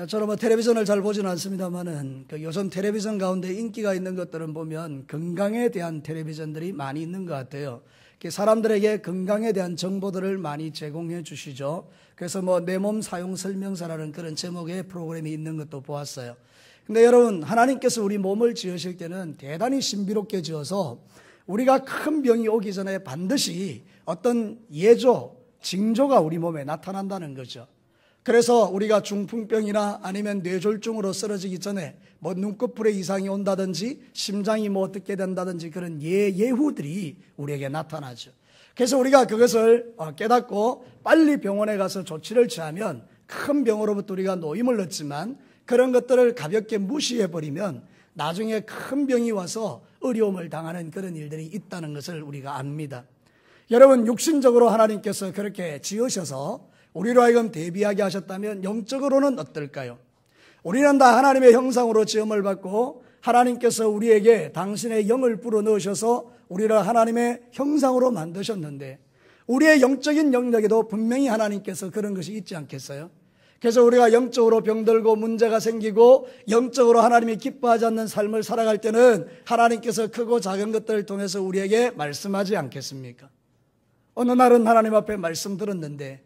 저는 뭐 텔레비전을 잘 보지는 않습니다만은 요즘 텔레비전 가운데 인기가 있는 것들은 보면 건강에 대한 텔레비전들이 많이 있는 것 같아요. 사람들에게 건강에 대한 정보들을 많이 제공해 주시죠. 그래서 뭐 내 몸 사용 설명서라는 그런 제목의 프로그램이 있는 것도 보았어요. 근데 여러분, 하나님께서 우리 몸을 지으실 때는 대단히 신비롭게 지어서 우리가 큰 병이 오기 전에 반드시 어떤 예조, 징조가 우리 몸에 나타난다는 거죠. 그래서 우리가 중풍병이나 아니면 뇌졸중으로 쓰러지기 전에 뭐 눈꺼풀에 이상이 온다든지 심장이 뭐 어떻게 된다든지 그런 예후들이 우리에게 나타나죠. 그래서 우리가 그것을 깨닫고 빨리 병원에 가서 조치를 취하면 큰 병으로부터 우리가 노임을 얻지만 그런 것들을 가볍게 무시해버리면 나중에 큰 병이 와서 어려움을 당하는 그런 일들이 있다는 것을 우리가 압니다. 여러분, 육신적으로 하나님께서 그렇게 지으셔서 우리로 하여금 대비하게 하셨다면 영적으로는 어떨까요? 우리는 다 하나님의 형상으로 지음을 받고 하나님께서 우리에게 당신의 영을 불어넣으셔서 우리를 하나님의 형상으로 만드셨는데 우리의 영적인 영역에도 분명히 하나님께서 그런 것이 있지 않겠어요? 그래서 우리가 영적으로 병들고 문제가 생기고 영적으로 하나님이 기뻐하지 않는 삶을 살아갈 때는 하나님께서 크고 작은 것들을 통해서 우리에게 말씀하지 않겠습니까? 어느 날은 하나님 앞에 말씀 들었는데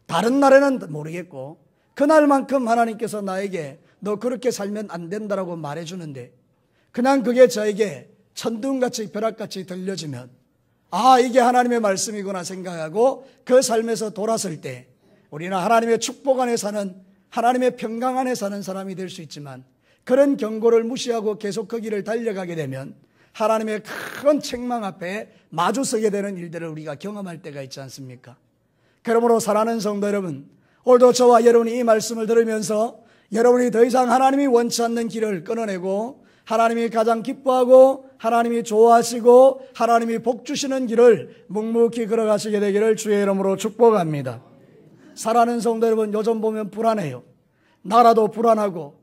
다른 날에는 모르겠고 그날만큼 하나님께서 나에게 너 그렇게 살면 안 된다라고 말해주는데 그냥 그게 저에게 천둥같이 벼락같이 들려지면 이게 하나님의 말씀이구나 생각하고 그 삶에서 돌아설 때 우리는 하나님의 축복 안에 사는, 하나님의 평강 안에 사는 사람이 될 수 있지만 그런 경고를 무시하고 계속 그 길을 달려가게 되면 하나님의 큰 책망 앞에 마주서게 되는 일들을 우리가 경험할 때가 있지 않습니까? 그러므로 사랑하는 성도 여러분, 오늘도 저와 여러분이 이 말씀을 들으면서 여러분이 더 이상 하나님이 원치 않는 길을 끊어내고 하나님이 가장 기뻐하고 하나님이 좋아하시고 하나님이 복 주시는 길을 묵묵히 걸어가시게 되기를 주의 이름으로 축복합니다. 사랑하는 성도 여러분, 요즘 보면 불안해요. 나라도 불안하고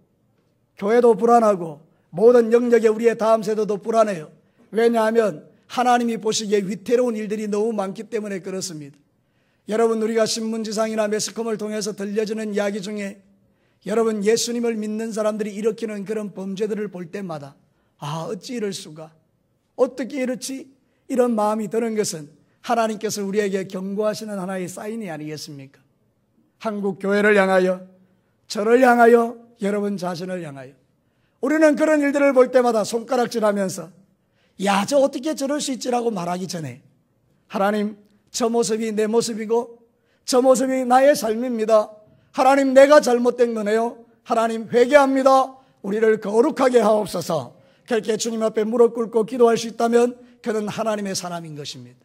교회도 불안하고 모든 영역에 우리의 다음 세대도 불안해요. 왜냐하면 하나님이 보시기에 위태로운 일들이 너무 많기 때문에 그렇습니다. 여러분, 우리가 신문지상이나 매스컴을 통해서 들려주는 이야기 중에 여러분, 예수님을 믿는 사람들이 일으키는 그런 범죄들을 볼 때마다 어찌 이럴 수가, 어떻게 이렇지, 이런 마음이 드는 것은 하나님께서 우리에게 경고하시는 하나의 사인이 아니겠습니까? 한국 교회를 향하여, 저를 향하여, 여러분 자신을 향하여 우리는 그런 일들을 볼 때마다 손가락질하면서 저 어떻게 저럴 수 있지라고 말하기 전에 하나님, 저 모습이 내 모습이고 저 모습이 나의 삶입니다. 하나님, 내가 잘못된 거네요. 하나님, 회개합니다. 우리를 거룩하게 하옵소서. 그렇게 주님 앞에 무릎 꿇고 기도할 수 있다면 그는 하나님의 사람인 것입니다.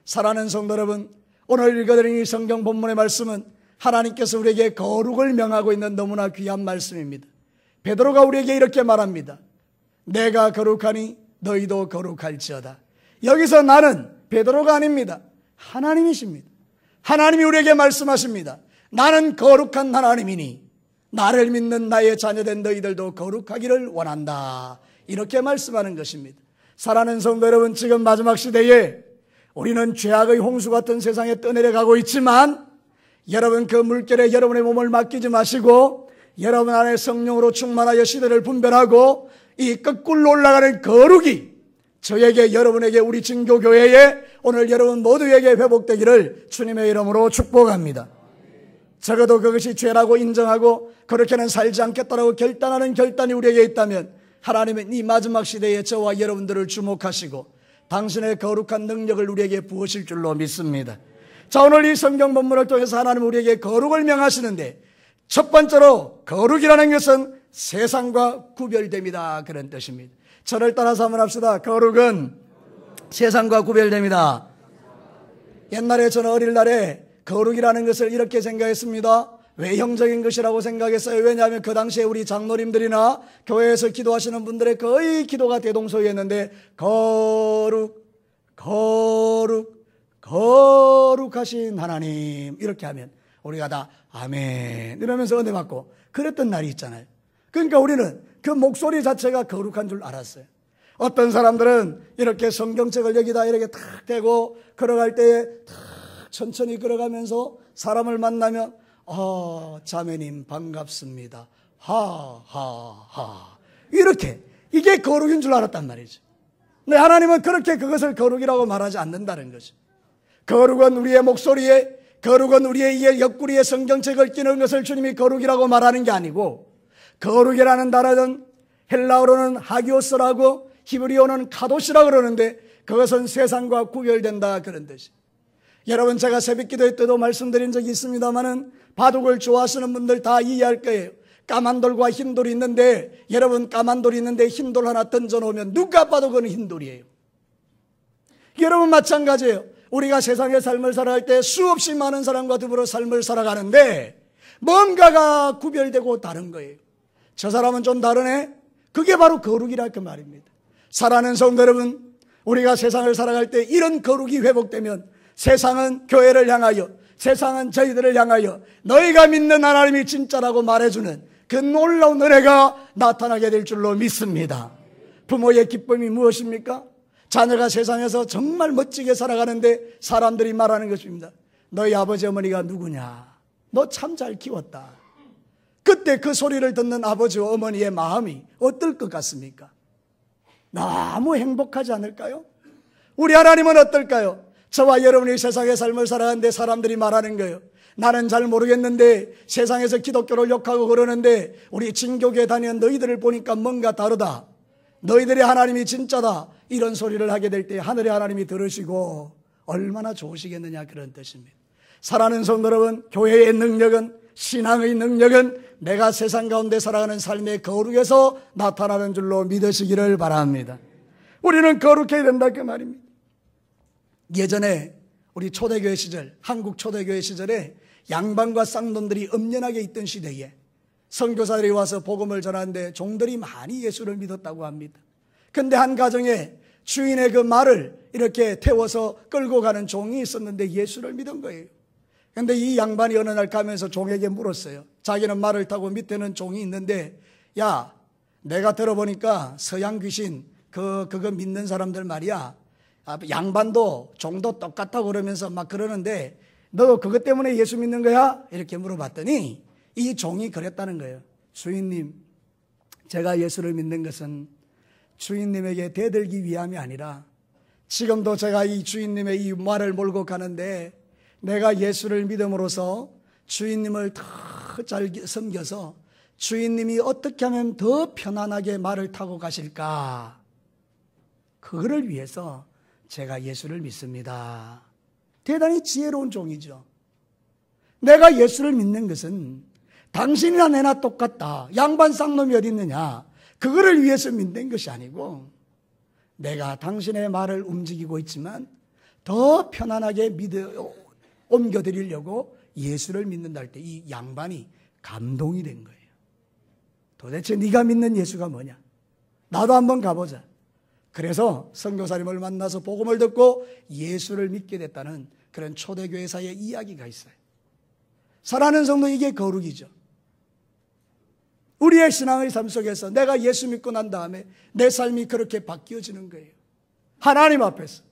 사랑하는 성도 여러분, 오늘 읽어드린 이 성경 본문의 말씀은 하나님께서 우리에게 거룩을 명하고 있는 너무나 귀한 말씀입니다. 베드로가 우리에게 이렇게 말합니다. 내가 거룩하니 너희도 거룩할지어다. 여기서 나는 베드로가 아닙니다. 하나님이십니다. 하나님이 우리에게 말씀하십니다. 나는 거룩한 하나님이니 나를 믿는 나의 자녀된 너희들도 거룩하기를 원한다. 이렇게 말씀하는 것입니다. 사랑하는 성도 여러분, 지금 마지막 시대에 우리는 죄악의 홍수 같은 세상에 떠내려가고 있지만 여러분, 그 물결에 여러분의 몸을 맡기지 마시고 여러분 안에 성령으로 충만하여 시대를 분별하고 이 거꾸로 올라가는 거룩이 저에게, 여러분에게, 우리 진교교회에 오늘 여러분 모두에게 회복되기를 주님의 이름으로 축복합니다. 적어도 그것이 죄라고 인정하고 그렇게는 살지 않겠다라고 결단하는 결단이 우리에게 있다면 하나님은 이 마지막 시대에 저와 여러분들을 주목하시고 당신의 거룩한 능력을 우리에게 부으실 줄로 믿습니다. 자, 오늘 이 성경 본문을 통해서 하나님은 우리에게 거룩을 명하시는데 첫 번째로 거룩이라는 것은 세상과 구별됩니다. 그런 뜻입니다. 저를 따라서 한번 합시다. 거룩은 세상과 구별됩니다. 옛날에 저는 어릴 날에 거룩이라는 것을 이렇게 생각했습니다. 외형적인 것이라고 생각했어요. 왜냐하면 그 당시에 우리 장로님들이나 교회에서 기도하시는 분들의 거의 기도가 대동소이했는데 거룩, 거룩, 거룩하신 하나님 이렇게 하면 우리가 다 아멘 이러면서 은혜 받고 그랬던 날이 있잖아요. 그러니까 우리는 그 목소리 자체가 거룩한 줄 알았어요. 어떤 사람들은 이렇게 성경책을 여기다 이렇게 탁 대고 걸어갈 때에 탁 천천히 걸어가면서 사람을 만나면 자매님 반갑습니다. 하하하. 이렇게 이게 거룩인 줄 알았단 말이죠. 근데 하나님은 그렇게 그것을 거룩이라고 말하지 않는다는 거죠. 거룩은 우리의 목소리에, 거룩은 우리의 옆구리에 성경책을 끼는 것을 주님이 거룩이라고 말하는 게 아니고, 거룩이라는 단어는 헬라어로는 하기오스라고 히브리어는 카도시라고 그러는데 그것은 세상과 구별된다 그런 뜻이에요. 여러분, 제가 새벽기도회 때도 말씀드린 적이 있습니다마는 바둑을 좋아하시는 분들 다 이해할 거예요. 까만 돌과 흰 돌이 있는데, 여러분 까만 돌이 있는데 흰 돌 하나 던져놓으면 누가 봐도 그건 흰 돌이에요. 여러분 마찬가지예요. 우리가 세상의 삶을 살아갈 때 수없이 많은 사람과 더불어 삶을 살아가는데 뭔가가 구별되고 다른 거예요. 저 사람은 좀 다르네? 그게 바로 거룩이라 그 말입니다. 사랑하는 성도 여러분, 우리가 세상을 살아갈 때 이런 거룩이 회복되면 세상은 교회를 향하여, 세상은 저희들을 향하여 너희가 믿는 하나님이 진짜라고 말해주는 그 놀라운 은혜가 나타나게 될 줄로 믿습니다. 부모의 기쁨이 무엇입니까? 자녀가 세상에서 정말 멋지게 살아가는데 사람들이 말하는 것입니다. 너희 아버지 어머니가 누구냐? 너 참 잘 키웠다. 그때 그 소리를 듣는 아버지와 어머니의 마음이 어떨 것 같습니까? 너무 행복하지 않을까요? 우리 하나님은 어떨까요? 저와 여러분이 세상의 삶을 살아가는데 사람들이 말하는 거예요. 나는 잘 모르겠는데 세상에서 기독교를 욕하고 그러는데 우리 진교교에 다니는 너희들을 보니까 뭔가 다르다. 너희들의 하나님이 진짜다. 이런 소리를 하게 될 때 하늘의 하나님이 들으시고 얼마나 좋으시겠느냐 그런 뜻입니다. 사랑하는 성도 여러분, 교회의 능력은, 신앙의 능력은 내가 세상 가운데 살아가는 삶의 거룩에서 나타나는 줄로 믿으시기를 바랍니다. 우리는 거룩해야 된다 그 말입니다. 예전에 우리 초대교회 시절, 한국 초대교회 시절에 양반과 쌍놈들이 엄연하게 있던 시대에 선교사들이 와서 복음을 전하는데 종들이 많이 예수를 믿었다고 합니다. 근데 한 가정에 주인의 그 말을 이렇게 태워서 끌고 가는 종이 있었는데 예수를 믿은 거예요. 근데 이 양반이 어느 날 가면서 종에게 물었어요. 자기는 말을 타고 밑에는 종이 있는데, 야, 내가 들어보니까 서양 귀신 그거 믿는 사람들 말이야, 양반도 종도 똑같다고 그러면서 막 그러는데 너 그것 때문에 예수 믿는 거야? 이렇게 물어봤더니 이 종이 그랬다는 거예요. 주인님, 제가 예수를 믿는 것은 주인님에게 대들기 위함이 아니라 지금도 제가 이 주인님의 이 말을 몰고 가는데 내가 예수를 믿음으로써 주인님을 더 잘 섬겨서 주인님이 어떻게 하면 더 편안하게 말을 타고 가실까? 그거를 위해서 제가 예수를 믿습니다. 대단히 지혜로운 종이죠. 내가 예수를 믿는 것은 당신이나 내나 똑같다. 양반 쌍놈이 어디 있느냐. 그거를 위해서 믿는 것이 아니고 내가 당신의 말을 움직이고 있지만 더 편안하게 옮겨드리려고 예수를 믿는다 할 때 이 양반이 감동이 된 거예요. 도대체 네가 믿는 예수가 뭐냐? 나도 한번 가보자. 그래서 선교사님을 만나서 복음을 듣고 예수를 믿게 됐다는 그런 초대교회사의 이야기가 있어요. 사랑하는 성도, 이게 거룩이죠. 우리의 신앙의 삶 속에서 내가 예수 믿고 난 다음에 내 삶이 그렇게 바뀌어지는 거예요. 하나님 앞에서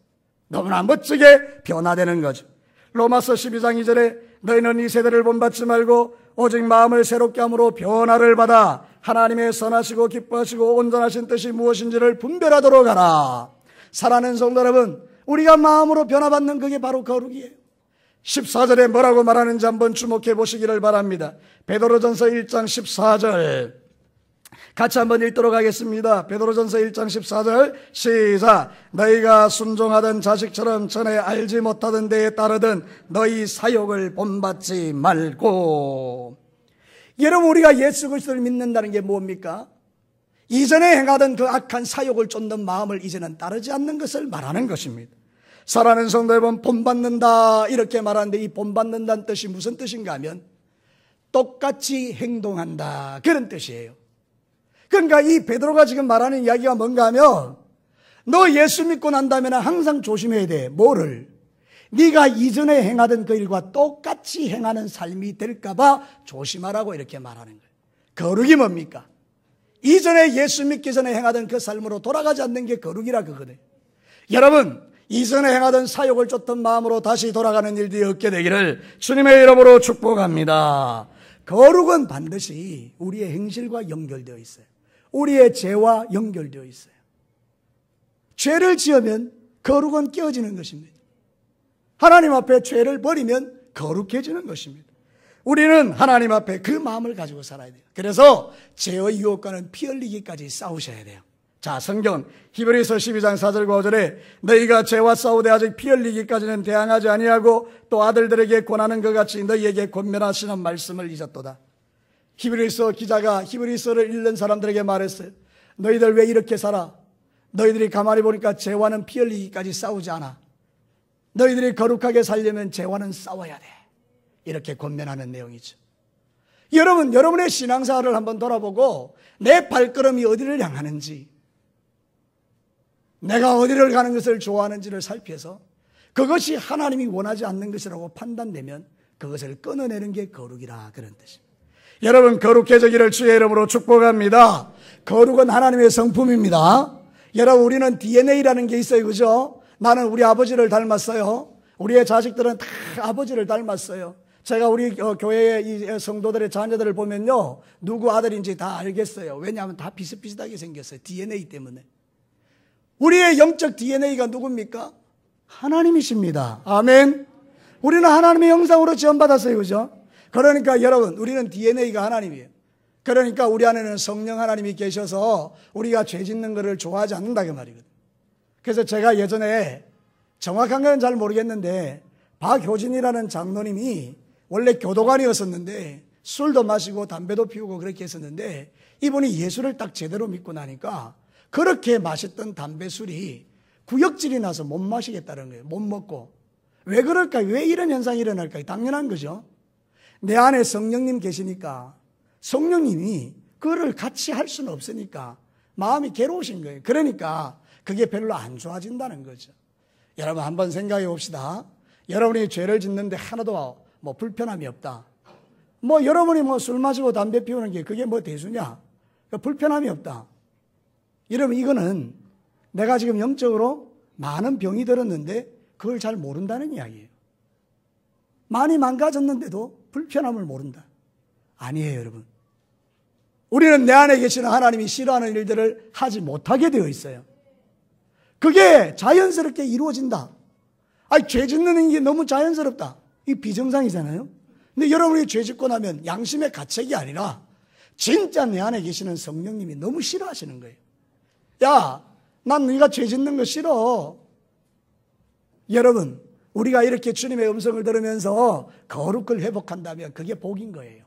너무나 멋지게 변화되는 거죠. 로마서 12장 2절에 너희는 이 세대를 본받지 말고 오직 마음을 새롭게 함으로 변화를 받아 하나님의 선하시고 기뻐하시고 온전하신 뜻이 무엇인지를 분별하도록 하라. 사랑하는 성도 여러분, 우리가 마음으로 변화받는 그게 바로 거룩이에요. 14절에 뭐라고 말하는지 한번 주목해 보시기를 바랍니다. 베드로전서 1장 14절 같이 한번 읽도록 하겠습니다. 베드로전서 1장 14절 시작. 너희가 순종하던 자식처럼 전에 알지 못하던 데에 따르던 너희 사욕을 본받지 말고. 여러분, 우리가 예수 그리스도를 믿는다는 게 뭡니까? 이전에 행하던 그 악한 사욕을 쫓는 마음을 이제는 따르지 않는 것을 말하는 것입니다. 사랑하는 성도 여러분, 본받는다 이렇게 말하는데 이 본받는다는 뜻이 무슨 뜻인가 하면 똑같이 행동한다 그런 뜻이에요. 그러니까 이 베드로가 지금 말하는 이야기가 뭔가 하면 너 예수 믿고 난 다음에는 항상 조심해야 돼. 뭐를? 네가 이전에 행하던 그 일과 똑같이 행하는 삶이 될까 봐 조심하라고 이렇게 말하는 거예요. 거룩이 뭡니까? 이전에 예수 믿기 전에 행하던 그 삶으로 돌아가지 않는 게 거룩이라 그거든. 여러분, 이전에 행하던 사욕을 쫓던 마음으로 다시 돌아가는 일들이 없게 되기를 주님의 이름으로 축복합니다. 거룩은 반드시 우리의 행실과 연결되어 있어요. 우리의 죄와 연결되어 있어요. 죄를 지으면 거룩은 깨어지는 것입니다. 하나님 앞에 죄를 버리면 거룩해지는 것입니다. 우리는 하나님 앞에 그 마음을 가지고 살아야 돼요. 그래서 죄의 유혹과는 피 흘리기까지 싸우셔야 돼요. 자, 성경 히브리서 12장 4절과 5절에 너희가 죄와 싸우되 아직 피 흘리기까지는 대항하지 아니하고 또 아들들에게 권하는 것 같이 너희에게 권면하시는 말씀을 잊었도다. 히브리서 기자가 히브리서를 읽는 사람들에게 말했어요. 너희들 왜 이렇게 살아? 너희들이 가만히 보니까 죄와는 피 흘리기까지 싸우지 않아. 너희들이 거룩하게 살려면 죄와는 싸워야 돼. 이렇게 권면하는 내용이죠. 여러분, 여러분의 신앙생활을 한번 돌아보고 내 발걸음이 어디를 향하는지, 내가 어디를 가는 것을 좋아하는지를 살펴서 그것이 하나님이 원하지 않는 것이라고 판단되면 그것을 끊어내는 게 거룩이라, 그런 뜻입니다. 여러분, 거룩해지기를 주의 이름으로 축복합니다. 거룩은 하나님의 성품입니다. 여러분, 우리는 DNA라는 게 있어요. 그죠? 나는 우리 아버지를 닮았어요. 우리의 자식들은 다 아버지를 닮았어요. 제가 우리 교회의 이 성도들의 자녀들을 보면요, 누구 아들인지 다 알겠어요. 왜냐하면 다 비슷비슷하게 생겼어요. DNA 때문에. 우리의 영적 DNA가 누굽니까? 하나님이십니다. 아멘. 우리는 하나님의 형상으로 지원받았어요. 그죠? 그러니까 여러분, 우리는 DNA가 하나님이에요. 그러니까 우리 안에는 성령 하나님이 계셔서 우리가 죄 짓는 것을 좋아하지 않는다, 그 말이거든요. 그래서 제가 예전에 정확한 건 잘 모르겠는데 박효진이라는 장로님이 원래 교도관이었었는데 술도 마시고 담배도 피우고 그렇게 했었는데 이분이 예수를 딱 제대로 믿고 나니까 그렇게 마셨던 담배 술이 구역질이 나서 못 마시겠다는 거예요. 못 먹고. 왜 그럴까요? 왜 이런 현상이 일어날까요? 당연한 거죠. 내 안에 성령님 계시니까 성령님이 그거를 같이 할 수는 없으니까 마음이 괴로우신 거예요. 그러니까 그게 별로 안 좋아진다는 거죠. 여러분, 한번 생각해 봅시다. 여러분이 죄를 짓는데 하나도 뭐 불편함이 없다. 뭐 여러분이 뭐 술 마시고 담배 피우는 게 그게 뭐 대수냐? 불편함이 없다. 이러면 이거는 내가 지금 영적으로 많은 병이 들었는데 그걸 잘 모른다는 이야기예요. 많이 망가졌는데도 불편함을 모른다. 아니에요, 여러분. 우리는 내 안에 계시는 하나님이 싫어하는 일들을 하지 못하게 되어 있어요. 그게 자연스럽게 이루어진다. 아니, 죄 짓는 게 너무 자연스럽다. 이 비정상이잖아요. 근데 여러분이 죄 짓고 나면 양심의 가책이 아니라 진짜 내 안에 계시는 성령님이 너무 싫어하시는 거예요. 야, 난 네가 죄 짓는 거 싫어. 여러분, 우리가 이렇게 주님의 음성을 들으면서 거룩을 회복한다면 그게 복인 거예요.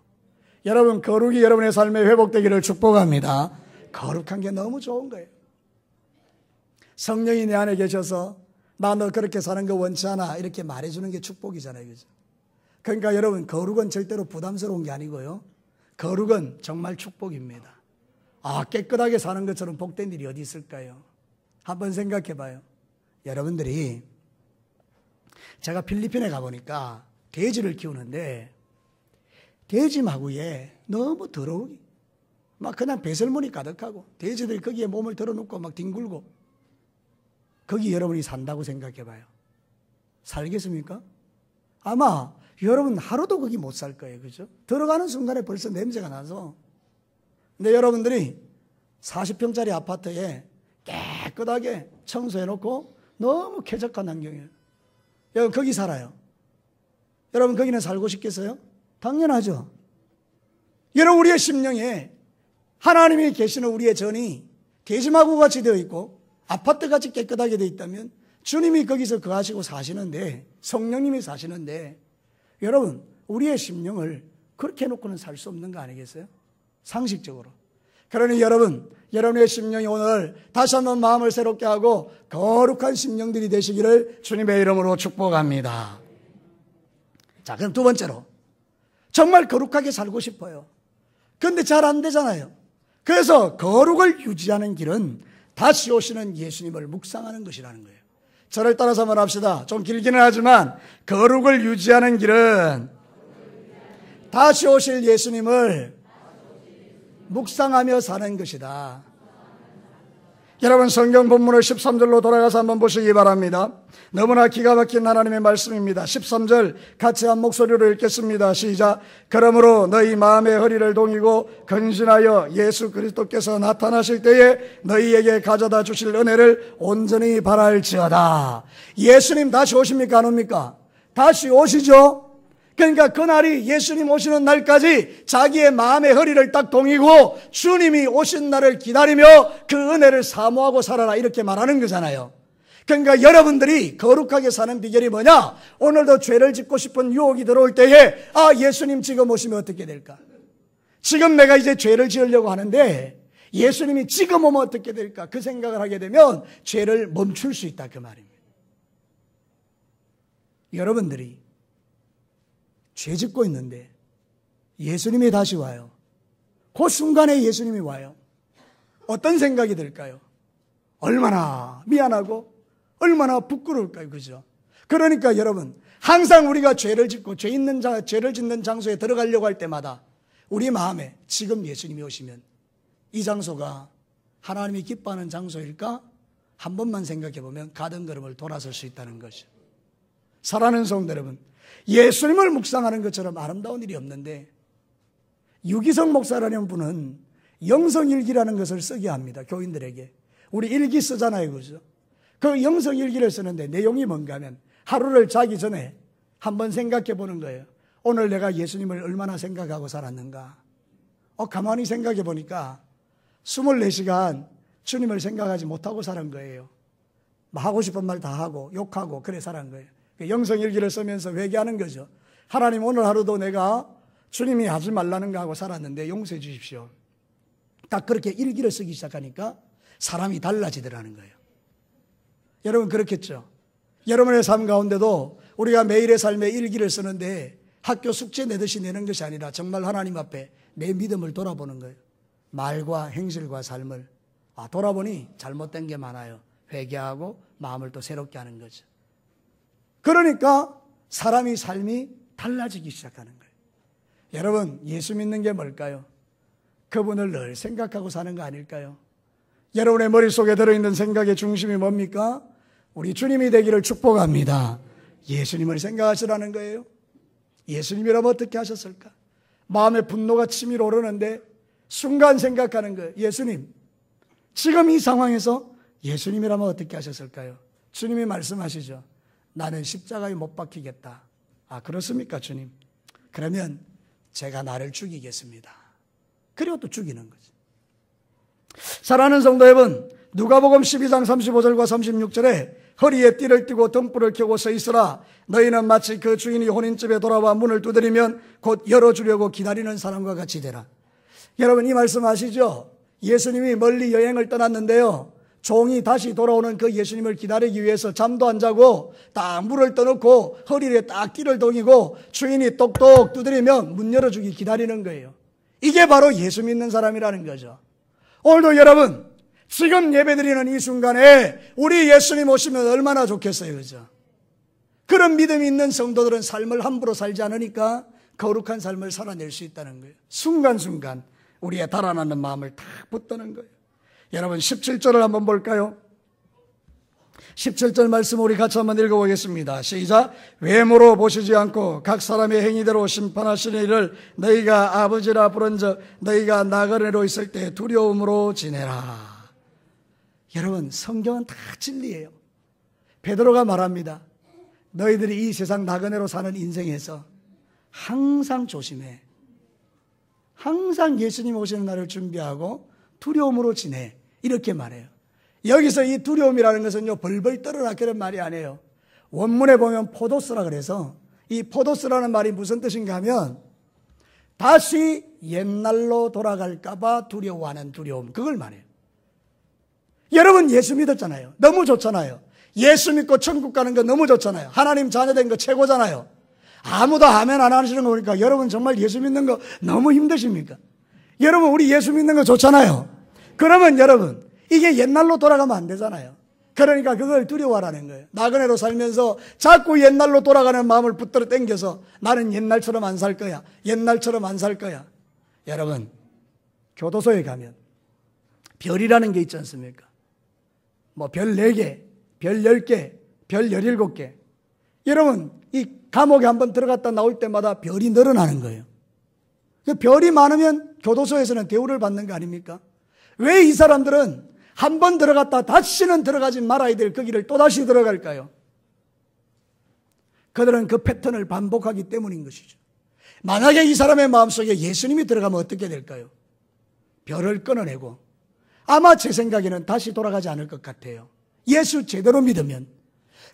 여러분, 거룩이 여러분의 삶에 회복되기를 축복합니다. 거룩한 게 너무 좋은 거예요. 성령이 내 안에 계셔서 나 너 그렇게 사는 거 원치 않아 이렇게 말해주는 게 축복이잖아요. 그죠? 그러니까 여러분, 거룩은 절대로 부담스러운 게 아니고요, 거룩은 정말 축복입니다. 아, 깨끗하게 사는 것처럼 복된 일이 어디 있을까요? 한번 생각해 봐요. 여러분들이, 제가 필리핀에 가보니까 돼지를 키우는데 돼지 마구에 너무 더러우기, 막 그냥 배설물이 가득하고 돼지들이 거기에 몸을 들어놓고 막 뒹굴고, 거기 여러분이 산다고 생각해 봐요. 살겠습니까? 아마 여러분 하루도 거기 못 살 거예요. 그죠? 들어가는 순간에 벌써 냄새가 나서. 근데 여러분들이 40평짜리 아파트에 깨끗하게 청소해놓고 너무 쾌적한 환경이에요. 여러분, 거기 살아요. 여러분, 거기는 살고 싶겠어요? 당연하죠. 여러분, 우리의 심령에 하나님이 계시는 우리의 전이 돼지마구 같이 되어 있고 아파트같이 깨끗하게 되어 있다면 주님이 거기서 거하시고 사시는데, 성령님이 사시는데, 여러분, 우리의 심령을 그렇게 해놓고는 살 수 없는 거 아니겠어요? 상식적으로. 그러니 여러분, 여러분의 심령이 오늘 다시 한번 마음을 새롭게 하고 거룩한 심령들이 되시기를 주님의 이름으로 축복합니다. 자, 그럼 두 번째로, 정말 거룩하게 살고 싶어요. 그런데 잘 안 되잖아요. 그래서 거룩을 유지하는 길은 다시 오시는 예수님을 묵상하는 것이라는 거예요. 저를 따라서 한번 합시다. 좀 길기는 하지만 거룩을 유지하는 길은 다시 오실 예수님을 묵상하며 사는 것이다. 여러분 성경 본문을 13절로 돌아가서 한번 보시기 바랍니다. 너무나 기가 막힌 하나님의 말씀입니다. 13절 같이 한 목소리로 읽겠습니다. 시작. 그러므로 너희 마음의 허리를 동이고 근신하여 예수 그리스도께서 나타나실 때에 너희에게 가져다 주실 은혜를 온전히 바랄지어다. 예수님 다시 오십니까 안 옵니까? 다시 오시죠. 그러니까 그날이 예수님 오시는 날까지 자기의 마음의 허리를 딱 동이고 주님이 오신 날을 기다리며 그 은혜를 사모하고 살아라 이렇게 말하는 거잖아요. 그러니까 여러분들이 거룩하게 사는 비결이 뭐냐? 오늘도 죄를 짓고 싶은 유혹이 들어올 때에 예수님 지금 오시면 어떻게 될까? 지금 내가 이제 죄를 지으려고 하는데 예수님이 지금 오면 어떻게 될까? 그 생각을 하게 되면 죄를 멈출 수 있다 그 말입니다. 여러분들이 죄 짓고 있는데 예수님이 다시 와요. 그 순간에 예수님이 와요. 어떤 생각이 들까요? 얼마나 미안하고 얼마나 부끄러울까요? 그죠? 그러니까 여러분 항상 우리가 죄를 짓고 죄를 짓는 장소에 들어가려고 할 때마다 우리 마음에 지금 예수님이 오시면 이 장소가 하나님이 기뻐하는 장소일까? 한 번만 생각해 보면 가던 걸음을 돌아설 수 있다는 것이죠. 사랑하는 성도 여러분, 예수님을 묵상하는 것처럼 아름다운 일이 없는데 유기성 목사라는 분은 영성일기라는 것을 쓰게 합니다. 교인들에게. 우리 일기 쓰잖아요. 그죠? 그 영성일기를 쓰는데 내용이 뭔가 하면 하루를 자기 전에 한번 생각해 보는 거예요. 오늘 내가 예수님을 얼마나 생각하고 살았는가. 가만히 생각해 보니까 24시간 주님을 생각하지 못하고 살은 거예요. 하고 싶은 말 다 하고 욕하고 그래 살은 거예요. 영성일기를 쓰면서 회개하는 거죠. 하나님 오늘 하루도 내가 주님이 하지 말라는 거 하고 살았는데 용서해 주십시오. 딱 그렇게 일기를 쓰기 시작하니까 사람이 달라지더라는 거예요. 여러분 그렇겠죠? 여러분의 삶 가운데도 우리가 매일의 삶에 일기를 쓰는데 학교 숙제 내듯이 내는 것이 아니라 정말 하나님 앞에 내 믿음을 돌아보는 거예요. 말과 행실과 삶을 돌아보니 잘못된 게 많아요. 회개하고 마음을 또 새롭게 하는 거죠. 그러니까 사람이 삶이 달라지기 시작하는 거예요. 여러분 예수 믿는 게 뭘까요? 그분을 늘 생각하고 사는 거 아닐까요? 여러분의 머릿속에 들어있는 생각의 중심이 뭡니까? 우리 주님이 되기를 축복합니다. 예수님을 생각하시라는 거예요. 예수님이라면 어떻게 하셨을까? 마음에 분노가 치밀어 오르는데 순간 생각하는 거예요. 예수님, 지금 이 상황에서 예수님이라면 어떻게 하셨을까요? 주님이 말씀하시죠. 나는 십자가에 못 박히겠다. 그렇습니까 주님? 그러면 제가 나를 죽이겠습니다. 그리고 또 죽이는 거죠. 사랑하는 성도 여러분, 누가복음 12장 35절과 36절에 허리에 띠를 띠고 등불을 켜고 서 있으라. 너희는 마치 그 주인이 혼인집에 돌아와 문을 두드리면 곧 열어주려고 기다리는 사람과 같이 되라. 여러분 이 말씀 아시죠? 예수님이 멀리 여행을 떠났는데요. 종이 다시 돌아오는 그 예수님을 기다리기 위해서 잠도 안 자고 딱 물을 떠놓고 허리에 딱 띠를 동이고 주인이 똑똑 두드리면 문 열어주기 기다리는 거예요. 이게 바로 예수 믿는 사람이라는 거죠. 오늘도 여러분 지금 예배드리는 이 순간에 우리 예수님 오시면 얼마나 좋겠어요. 그죠? 그런 믿음이 있는 성도들은 삶을 함부로 살지 않으니까 거룩한 삶을 살아낼 수 있다는 거예요. 순간순간 우리의 달아나는 마음을 탁 붙드는 거예요. 여러분 17절을 한번 볼까요? 17절 말씀 우리 같이 한번 읽어보겠습니다. 시작. 외모로 보시지 않고 각 사람의 행위대로 심판하시는 일을 너희가 아버지라 부른즉 너희가 나그네로 있을 때 두려움으로 지내라. 여러분 성경은 다 진리예요. 베드로가 말합니다. 너희들이 이 세상 나그네로 사는 인생에서 항상 조심해. 항상 예수님 오시는 날을 준비하고 두려움으로 지내. 이렇게 말해요. 여기서 이 두려움이라는 것은요, 벌벌 떨어라 그런 말이 아니에요. 원문에 보면 포도스라 그래서 이 포도스라는 말이 무슨 뜻인가 하면 다시 옛날로 돌아갈까봐 두려워하는 두려움. 그걸 말해요. 여러분 예수 믿었잖아요. 너무 좋잖아요. 예수 믿고 천국 가는 거 너무 좋잖아요. 하나님 자녀된 거 최고잖아요. 아무도 아멘 안 하시는 거 보니까 여러분 정말 예수 믿는 거 너무 힘드십니까? 여러분 우리 예수 믿는 거 좋잖아요. 그러면 여러분 이게 옛날로 돌아가면 안 되잖아요. 그러니까 그걸 두려워하라는 거예요. 나그네로 살면서 자꾸 옛날로 돌아가는 마음을 붙들어 당겨서 나는 옛날처럼 안 살 거야. 옛날처럼 안 살 거야. 여러분 교도소에 가면 별이라는 게 있지 않습니까? 뭐 별 4개, 별 10개, 별 17개. 여러분, 이 감옥에 한번 들어갔다 나올 때마다 별이 늘어나는 거예요. 별이 많으면 교도소에서는 대우를 받는 거 아닙니까? 왜 이 사람들은 한 번 들어갔다 다시는 들어가지 말아야 될 거기를 또다시 들어갈까요? 그들은 그 패턴을 반복하기 때문인 것이죠. 만약에 이 사람의 마음속에 예수님이 들어가면 어떻게 될까요? 별을 끊어내고 아마 제 생각에는 다시 돌아가지 않을 것 같아요. 예수 제대로 믿으면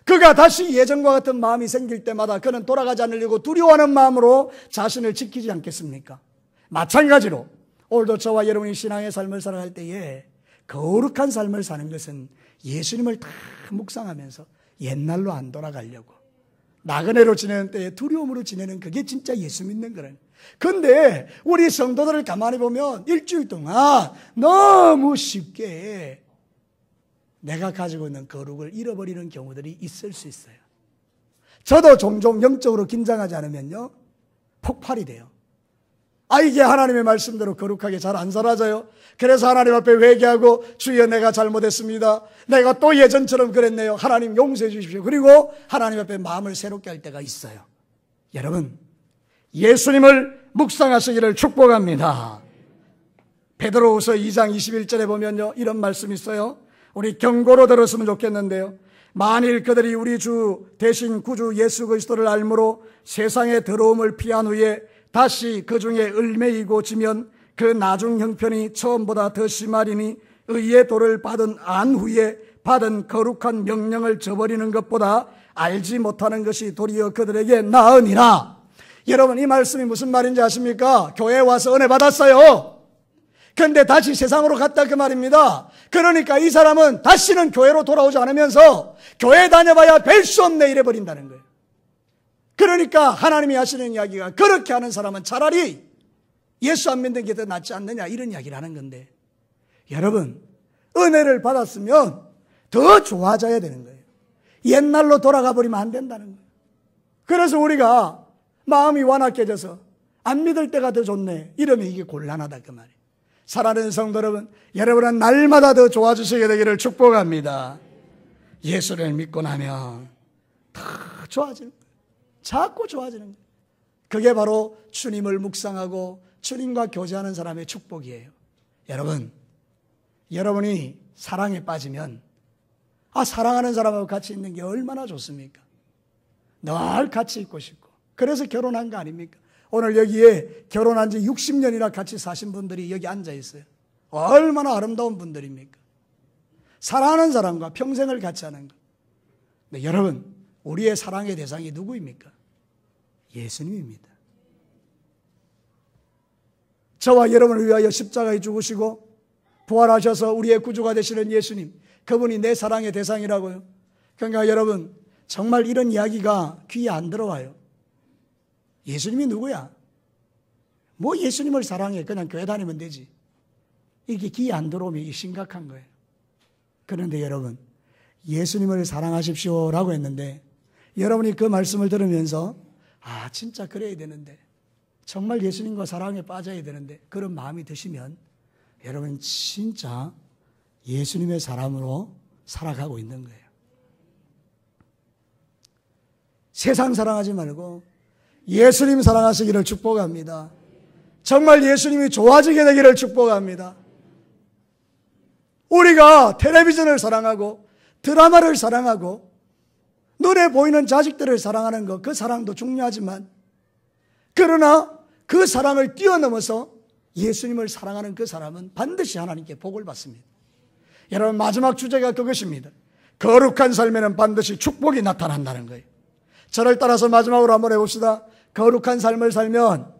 그가 다시 예전과 같은 마음이 생길 때마다 그는 돌아가지 않으려고 두려워하는 마음으로 자신을 지키지 않겠습니까? 마찬가지로 오늘도 저와 여러분이 신앙의 삶을 살아갈 때에 거룩한 삶을 사는 것은 예수님을 다 묵상하면서 옛날로 안 돌아가려고 나그네로 지내는 때에 두려움으로 지내는 그게 진짜 예수 믿는 거라는. 근데 우리 성도들을 가만히 보면 일주일 동안 너무 쉽게 내가 가지고 있는 거룩을 잃어버리는 경우들이 있을 수 있어요. 저도 종종 영적으로 긴장하지 않으면요 폭발이 돼요. 이게 하나님의 말씀대로 거룩하게 잘 안 살아져요. 그래서 하나님 앞에 회개하고 주여 내가 잘못했습니다. 내가 또 예전처럼 그랬네요. 하나님 용서해 주십시오. 그리고 하나님 앞에 마음을 새롭게 할 때가 있어요. 여러분, 예수님을 묵상하시기를 축복합니다. 베드로후서 2장 21절에 보면요 이런 말씀이 있어요. 우리 경고로 들었으면 좋겠는데요. 만일 그들이 우리 주 대신 구주 예수 그리스도를 알므로 세상의 더러움을 피한 후에 다시 그 중에 얽매이고 지면 그 나중 형편이 처음보다 더 심하리니 의의 도를 받은 안 후에 받은 거룩한 명령을 저버리는 것보다 알지 못하는 것이 도리어 그들에게 나으니라. 여러분, 이 말씀이 무슨 말인지 아십니까? 교회에 와서 은혜 받았어요. 그런데 다시 세상으로 갔다 그 말입니다. 그러니까 이 사람은 다시는 교회로 돌아오지 않으면서 교회 다녀봐야 뵐 수 없네 이래버린다는 거예요. 그러니까 하나님이 하시는 이야기가 그렇게 하는 사람은 차라리 예수 안 믿는 게 더 낫지 않느냐 이런 이야기를 하는 건데, 여러분 은혜를 받았으면 더 좋아져야 되는 거예요. 옛날로 돌아가 버리면 안 된다는 거예요. 그래서 우리가 마음이 완악해져서 안 믿을 때가 더 좋네 이러면 이게 곤란하다 그 말이에요. 사랑하는 성도 여러분, 여러분은 날마다 더 좋아지시게 되기를 축복합니다. 예수를 믿고 나면 더 좋아지는 거예요. 자꾸 좋아지는 거예요. 그게 바로 주님을 묵상하고 주님과 교제하는 사람의 축복이에요. 여러분, 여러분이 사랑에 빠지면 사랑하는 사람하고 같이 있는 게 얼마나 좋습니까? 늘 같이 있고 싶고. 그래서 결혼한 거 아닙니까? 오늘 여기에 결혼한 지 60년이나 같이 사신 분들이 여기 앉아 있어요. 얼마나 아름다운 분들입니까? 사랑하는 사람과 평생을 같이 하는 것. 근데 여러분, 우리의 사랑의 대상이 누구입니까? 예수님입니다. 저와 여러분을 위하여 십자가에 죽으시고 부활하셔서 우리의 구주가 되시는 예수님, 그분이 내 사랑의 대상이라고요. 그러니까 여러분, 정말 이런 이야기가 귀에 안 들어와요. 예수님이 누구야? 뭐 예수님을 사랑해, 그냥 교회 다니면 되지. 이게 귀에 안 들어오면 이게 심각한 거예요. 그런데 여러분, 예수님을 사랑하십시오라고 했는데 여러분이 그 말씀을 들으면서 진짜 그래야 되는데, 정말 예수님과 사랑에 빠져야 되는데 그런 마음이 드시면 여러분 진짜 예수님의 사람으로 살아가고 있는 거예요. 세상 사랑하지 말고 예수님 사랑하시기를 축복합니다. 정말 예수님이 좋아지게 되기를 축복합니다. 우리가 텔레비전을 사랑하고 드라마를 사랑하고 눈에 보이는 자식들을 사랑하는 것, 그 사랑도 중요하지만, 그러나 그 사랑을 뛰어넘어서 예수님을 사랑하는 그 사람은 반드시 하나님께 복을 받습니다. 여러분, 마지막 주제가 그것입니다. 거룩한 삶에는 반드시 축복이 나타난다는 거예요. 저를 따라서 마지막으로 한번 해봅시다. 거룩한 삶을 살면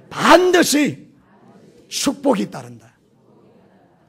반드시 축복이 따른다.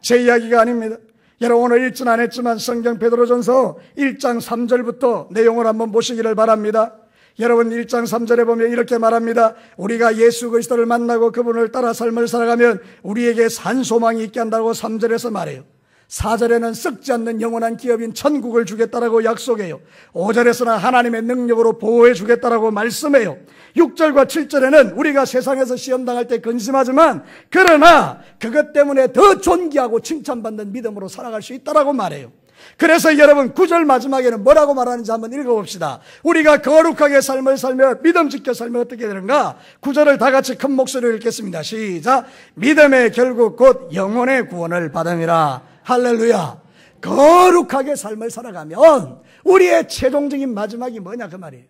제 이야기가 아닙니다. 여러분, 오늘 읽진 않았지만 성경 베드로전서 1장 3절부터 내용을 한번 보시기를 바랍니다. 여러분, 1장 3절에 보면 이렇게 말합니다. 우리가 예수 그리스도를 만나고 그분을 따라 삶을 살아가면 우리에게 산 소망이 있게 한다고 3절에서 말해요. 4절에는 썩지 않는 영원한 기업인 천국을 주겠다라고 약속해요. 5절에서는 하나님의 능력으로 보호해 주겠다라고 말씀해요. 6절과 7절에는 우리가 세상에서 시험당할 때 근심하지만 그러나 그것 때문에 더 존귀하고 칭찬받는 믿음으로 살아갈 수 있다라고 말해요. 그래서 여러분 9절 마지막에는 뭐라고 말하는지 한번 읽어봅시다. 우리가 거룩하게 삶을 살며 믿음 지켜 살면 어떻게 되는가? 9절을 다 같이 큰 목소리로 읽겠습니다. 시작. 믿음의 결국 곧 영혼의 구원을 받음이라. 할렐루야. 거룩하게 삶을 살아가면 우리의 최종적인 마지막이 뭐냐 그 말이에요.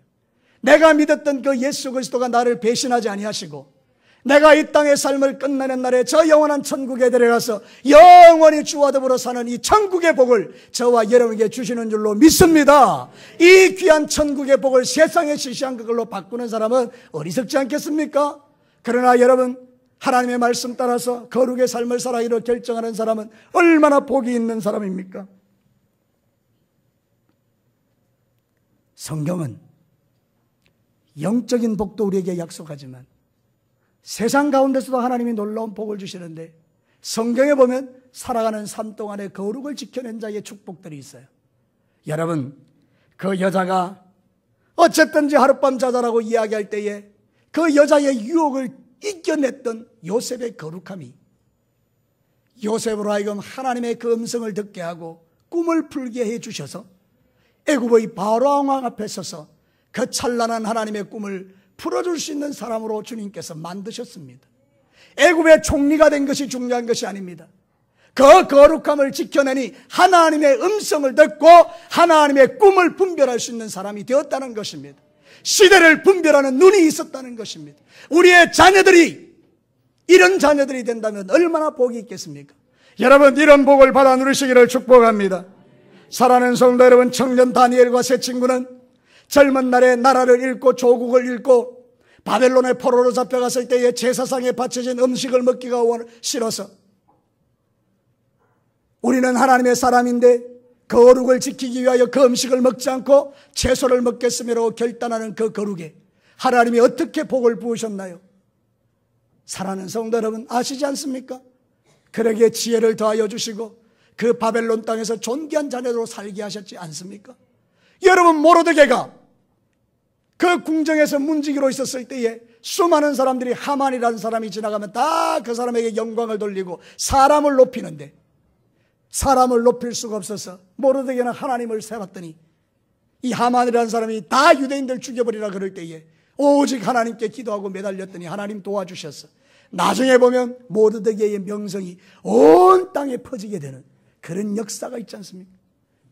내가 믿었던 그 예수 그리스도가 나를 배신하지 아니하시고 내가 이 땅의 삶을 끝내는 날에 저 영원한 천국에 데려가서 영원히 주와 더불어 사는 이 천국의 복을 저와 여러분에게 주시는 줄로 믿습니다. 이 귀한 천국의 복을 세상에 시시한 그걸로 바꾸는 사람은 어리석지 않겠습니까? 그러나 여러분, 하나님의 말씀 따라서 거룩의 삶을 살아기로 결정하는 사람은 얼마나 복이 있는 사람입니까? 성경은 영적인 복도 우리에게 약속하지만 세상 가운데서도 하나님이 놀라운 복을 주시는데 성경에 보면 살아가는 삶 동안에 거룩을 지켜낸 자의 축복들이 있어요. 여러분, 그 여자가 어쨌든지 하룻밤 자자라고 이야기할 때에 그 여자의 유혹을 이겨냈던 요셉의 거룩함이 요셉으로 하여금 하나님의 그 음성을 듣게 하고 꿈을 풀게 해주셔서 애굽의 바로 왕 앞에 서서 그 찬란한 하나님의 꿈을 풀어줄 수 있는 사람으로 주님께서 만드셨습니다. 애굽의 총리가 된 것이 중요한 것이 아닙니다. 그 거룩함을 지켜내니 하나님의 음성을 듣고 하나님의 꿈을 분별할 수 있는 사람이 되었다는 것입니다. 시대를 분별하는 눈이 있었다는 것입니다. 우리의 자녀들이 이런 자녀들이 된다면 얼마나 복이 있겠습니까? 여러분, 이런 복을 받아 누리시기를 축복합니다. 사랑하는 성도 여러분, 청년 다니엘과 세 친구는 젊은 날에 나라를 잃고 조국을 잃고 바벨론의 포로로 잡혀갔을 때에 제사상에 바쳐진 음식을 먹기가 싫어서 우리는 하나님의 사람인데 거룩을 지키기 위하여 그 음식을 먹지 않고 채소를 먹겠음이라고 결단하는 그 거룩에 하나님이 어떻게 복을 부으셨나요? 사랑하는 성도 여러분, 아시지 않습니까? 그러기에 지혜를 더하여 주시고 그 바벨론 땅에서 존귀한 자녀로 살게 하셨지 않습니까? 여러분, 모르드게가 그 궁정에서 문지기로 있었을 때에 수많은 사람들이 하만이라는 사람이 지나가면 다 그 사람에게 영광을 돌리고 사람을 높이는데 사람을 높일 수가 없어서 모르드게는 하나님을 세웠더니 이 하만이라는 사람이 다 유대인들 죽여버리라 그럴 때에 오직 하나님께 기도하고 매달렸더니 하나님 도와주셨어. 나중에 보면 모르드게의 명성이 온 땅에 퍼지게 되는 그런 역사가 있지 않습니까?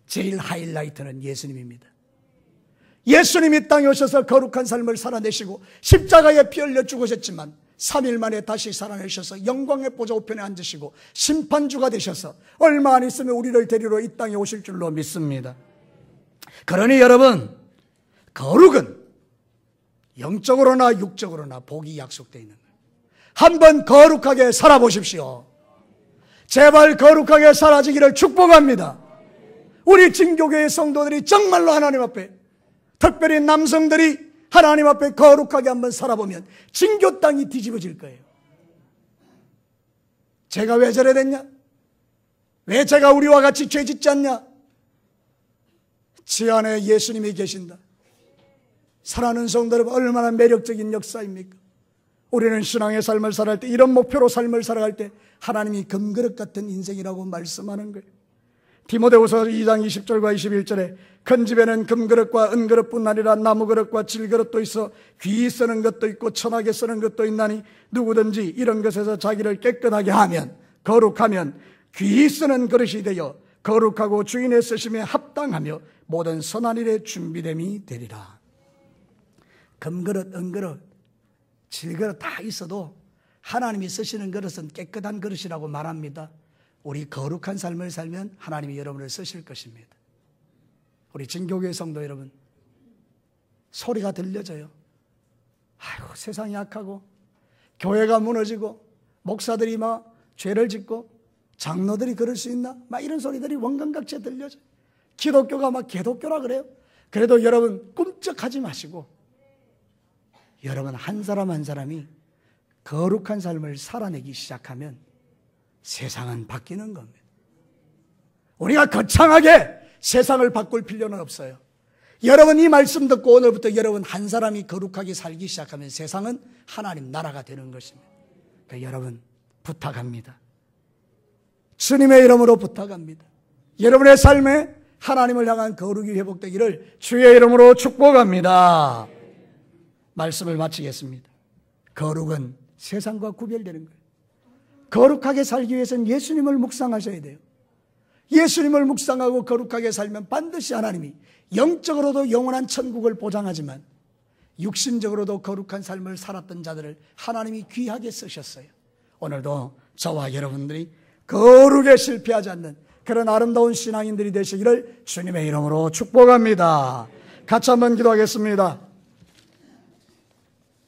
제일 하이라이트는 예수님입니다. 예수님이 땅에 오셔서 거룩한 삶을 살아내시고 십자가에 피 흘려 죽으셨지만 3일 만에 다시 살아내셔서 영광의 보좌 우편에 앉으시고 심판주가 되셔서 얼마 안 있으면 우리를 데리러 이 땅에 오실 줄로 믿습니다. 그러니 여러분, 거룩은 영적으로나 육적으로나 복이 약속되어 있는 거예요. 한번 거룩하게 살아보십시오. 제발 거룩하게 살아지기를 축복합니다. 우리 진교교의 성도들이 정말로 하나님 앞에, 특별히 남성들이 하나님 앞에 거룩하게 한번 살아보면 진교 땅이 뒤집어질 거예요. 제가 왜 저래 됐냐? 왜 제가 우리와 같이 죄 짓지 않냐? 지 안에 예수님이 계신다. 사랑하는 성도 여러분, 얼마나 매력적인 역사입니까? 우리는 신앙의 삶을 살아갈 때, 이런 목표로 삶을 살아갈 때 하나님이 금그릇 같은 인생이라고 말씀하는 거예요. 디모데후서 2장 20절과 21절에 큰 집에는 금그릇과 은그릇뿐 아니라 나무그릇과 질그릇도 있어 귀히 쓰는 것도 있고 천하게 쓰는 것도 있나니 누구든지 이런 것에서 자기를 깨끗하게 하면, 거룩하면 귀히 쓰는 그릇이 되어 거룩하고 주인의 쓰심에 합당하며 모든 선한 일에 준비됨이 되리라. 금그릇, 은그릇, 질그릇 다 있어도 하나님이 쓰시는 그릇은 깨끗한 그릇이라고 말합니다. 우리 거룩한 삶을 살면 하나님이 여러분을 쓰실 것입니다. 우리 진교교의 성도 여러분, 소리가 들려져요. 아이고, 세상이 악하고 교회가 무너지고 목사들이 막 죄를 짓고 장로들이 그럴 수 있나? 막 이런 소리들이 원근각지에 들려져요. 기독교가 막 개독교라 그래요. 그래도 여러분 꿈쩍하지 마시고, 여러분 한 사람 한 사람이 거룩한 삶을 살아내기 시작하면 세상은 바뀌는 겁니다. 우리가 거창하게 세상을 바꿀 필요는 없어요. 여러분 이 말씀 듣고 오늘부터 여러분 한 사람이 거룩하게 살기 시작하면 세상은 하나님 나라가 되는 것입니다. 그러니까 여러분 부탁합니다. 주님의 이름으로 부탁합니다. 여러분의 삶에 하나님을 향한 거룩이 회복되기를 주의 이름으로 축복합니다. 말씀을 마치겠습니다. 거룩은 세상과 구별되는 거예요. 거룩하게 살기 위해서는 예수님을 묵상하셔야 돼요. 예수님을 묵상하고 거룩하게 살면 반드시 하나님이 영적으로도 영원한 천국을 보장하지만 육신적으로도 거룩한 삶을 살았던 자들을 하나님이 귀하게 쓰셨어요. 오늘도 저와 여러분들이 거룩에 실패하지 않는 그런 아름다운 신앙인들이 되시기를 주님의 이름으로 축복합니다. 같이 한번 기도하겠습니다.